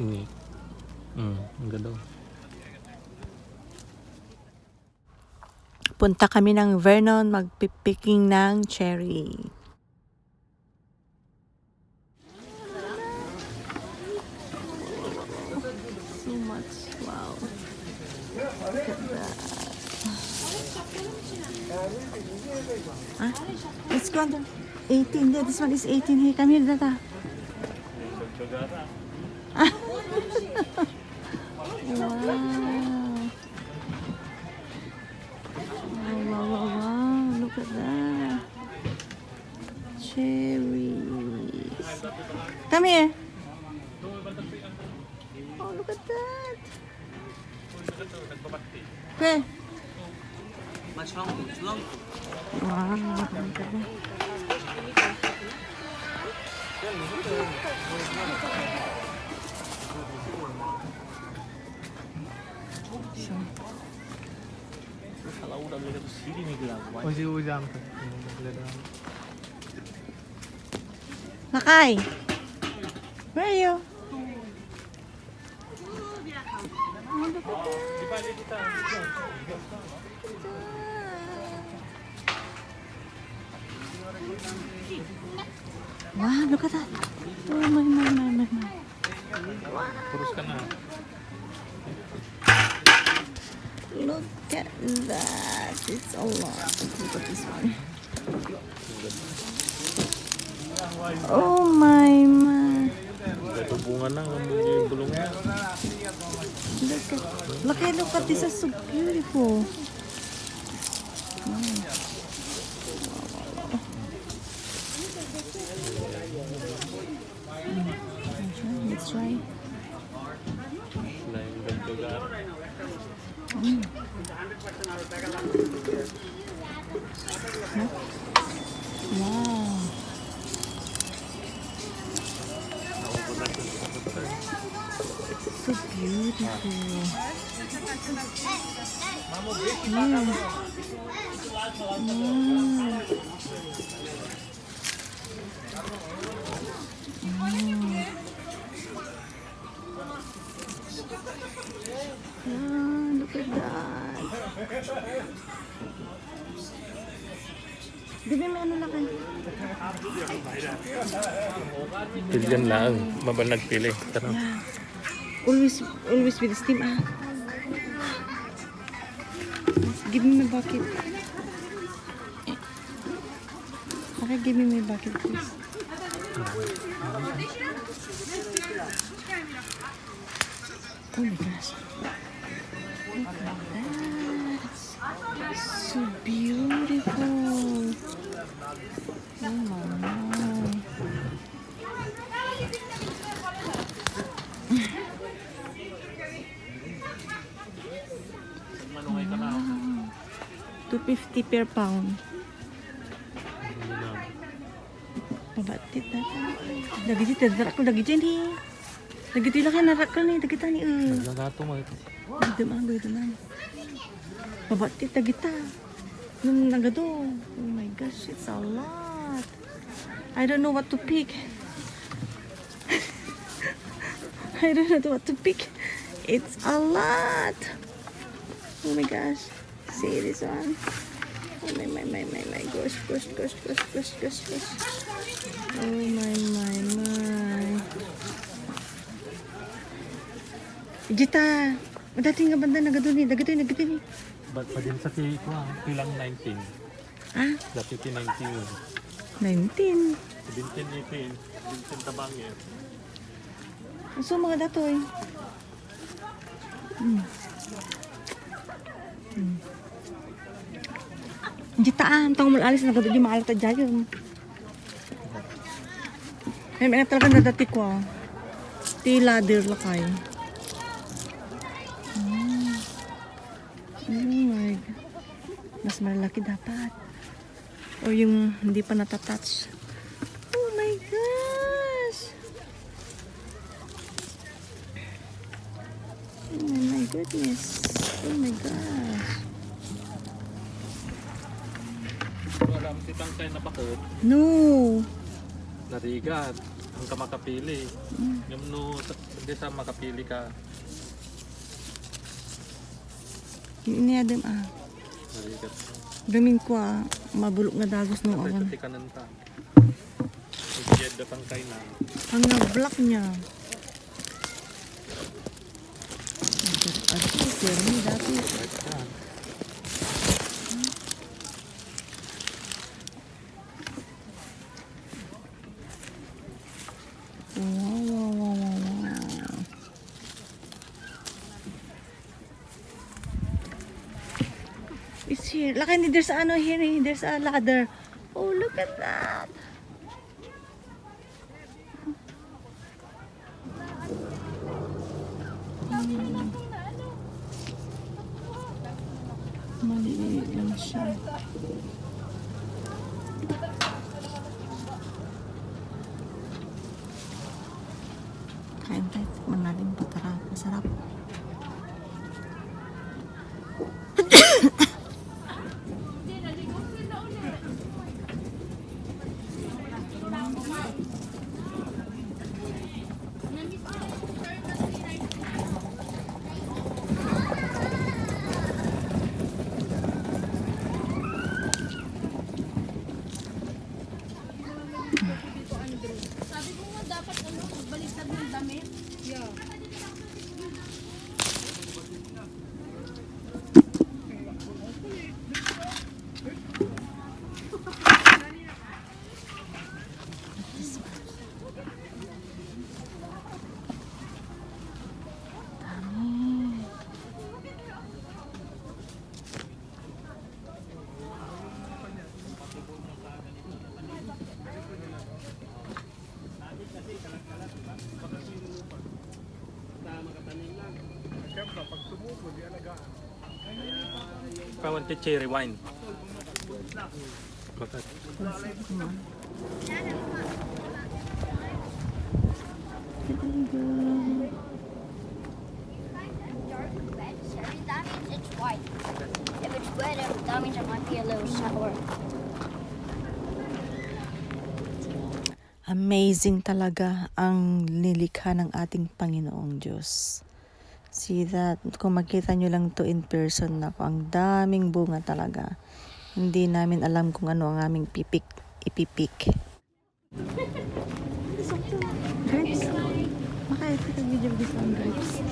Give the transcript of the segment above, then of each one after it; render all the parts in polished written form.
Hindi. Ang ganda. Punta kami ng Vernon magpipicking ng cherry. So much. Wow. Look at that. Let's go under 18. Yeah, this one is 18. Hey, come here, Dada. Wow. Look at that. Cherries. Come here. Oh, look at that. Okay. Much longer, it's long. Wow, look at that. Kalau udah beli ke sini nih gelang. Masih hujan tuh. Nakay, where are you? Oh, look at that. Wow, look at that. Oh, my. Teruskan lah. Look at that. It's a lot. Look at this one. Oh, my. Ada hubungan lang yung bulungnya. Look at this. Is so beautiful. Let's try. Lain bentuknya. Wow. So beautiful. Look at that. Di ba may ano lang kayo? Pilihan lang, mabal nagpili. Tara. Always with steam. Give me my bucket. Okay, give me my bucket, please. Oh my gosh. Look at that. So beautiful. Oh my God. 250 per pound. Pabatit na. Dagiti tadrak ko dagiti ni. Dagiti laki narak ko ni dagita ni. Nagato mo. Duman. Pabatit dagita. Nung nagado. Oh my gosh, it's a lot. I don't know what to pick. I don't know what to pick. It's a lot. Oh my gosh. See this one. Oh my. Gosh. Oh my. Jita. Dati nga banda nagado ni. Dagito ni. Ba't pa din sa pilang 19? Ah? Dati 19. 19. 17, 18. 17 tabang eh. So mga datoy. Jitaan, tong alis na gadto di maalat ta jayon. May talaga nadati ko. Tila dir lakay. Oh my God. Mas malaki dapat. O yung hindi pa natatouch. Oh my gosh. Oh my goodness. Oh my gosh. Alam si Tangkay na bakit? No. Narigat. Ang ka makapili. Yung no, hindi sa makapili ka. Niya dem Marigat. Damin ko mabulok nga dagos no Kapag awan. sa tikanan ta. Ijed datang kay na. Ang black niya. Ito, sir, ni dati. Wow. It's here. Laki ni there's ano here, there's a ladder. Oh, look at that. Maliit lang siya. Kain tayo. Tikman natin patarap. Masarap. Sabi ko nga dapat baliktad ng damit. Yeah. Pawan ti cherry wine. Bakit? That means it's white. If it's red, that means it might be a little sour. Amazing talaga ang nilikha ng ating Panginoong Diyos. See that? Kung makita nyo lang to in person na ang daming bunga talaga. Hindi namin alam kung ano ang aming ipipik. Grapes? Makaita ka video gusto ang grapes.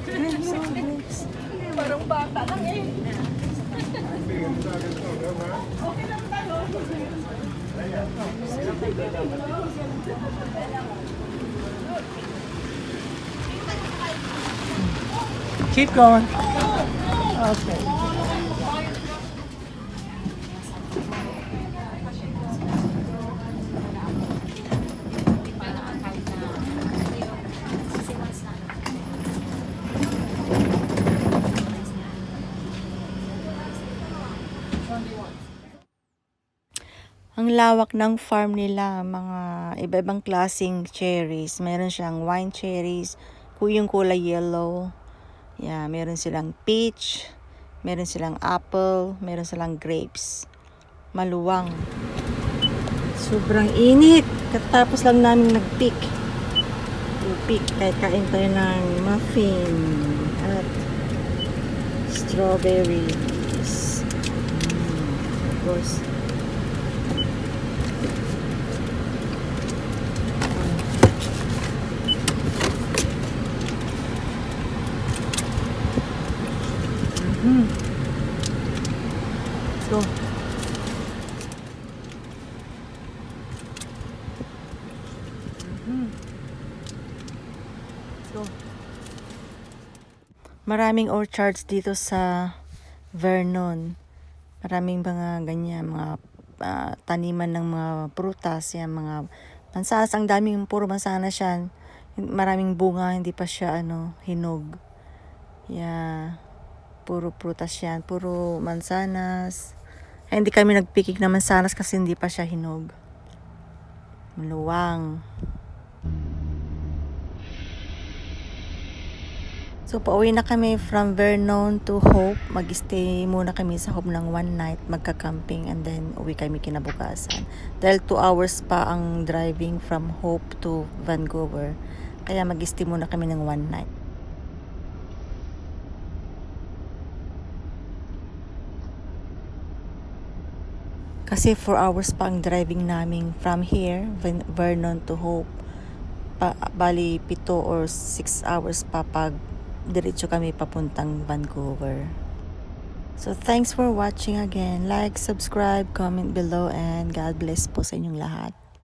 Grapes. Parang bata lang eh. Keep going. Okay. Ang lawak ng farm nila, mga iba-ibang klaseng cherries. Meron siyang wine cherries, yung kulay yellow. Yeah, meron silang peach, meron silang apple, meron silang grapes. Maluwang. Sobrang init. Katapos lang namin nag-pick. Kahit kain tayo ng muffin at strawberries. Of course. Let's go. Let's go. Maraming orchards dito sa Vernon. Maraming mga ganyan, mga taniman ng mga prutas, yan, mga mansanas. Ang daming puro mansanas yan. Maraming bunga, hindi pa siya hinog. Yeah. Puro prutas yan, puro mansanas. Ay, hindi kami nagpikik na mansanas kasi hindi pa siya hinog. Maluwang. So, pauwi na kami from Vernon to Hope. Mag-stay muna kami sa Hope ng one night, magka-camping, and then uwi kami kinabukasan. Dahil 2 hours pa ang driving from Hope to Vancouver. Kaya mag-stay muna kami ng one night. Kasi 4 hours pa ang driving namin from here, Vernon to Hope. Bali 7 or 6 hours pa pag diretso kami papuntang Vancouver. So thanks for watching again. Like, subscribe, comment below, and God bless po sa inyong lahat.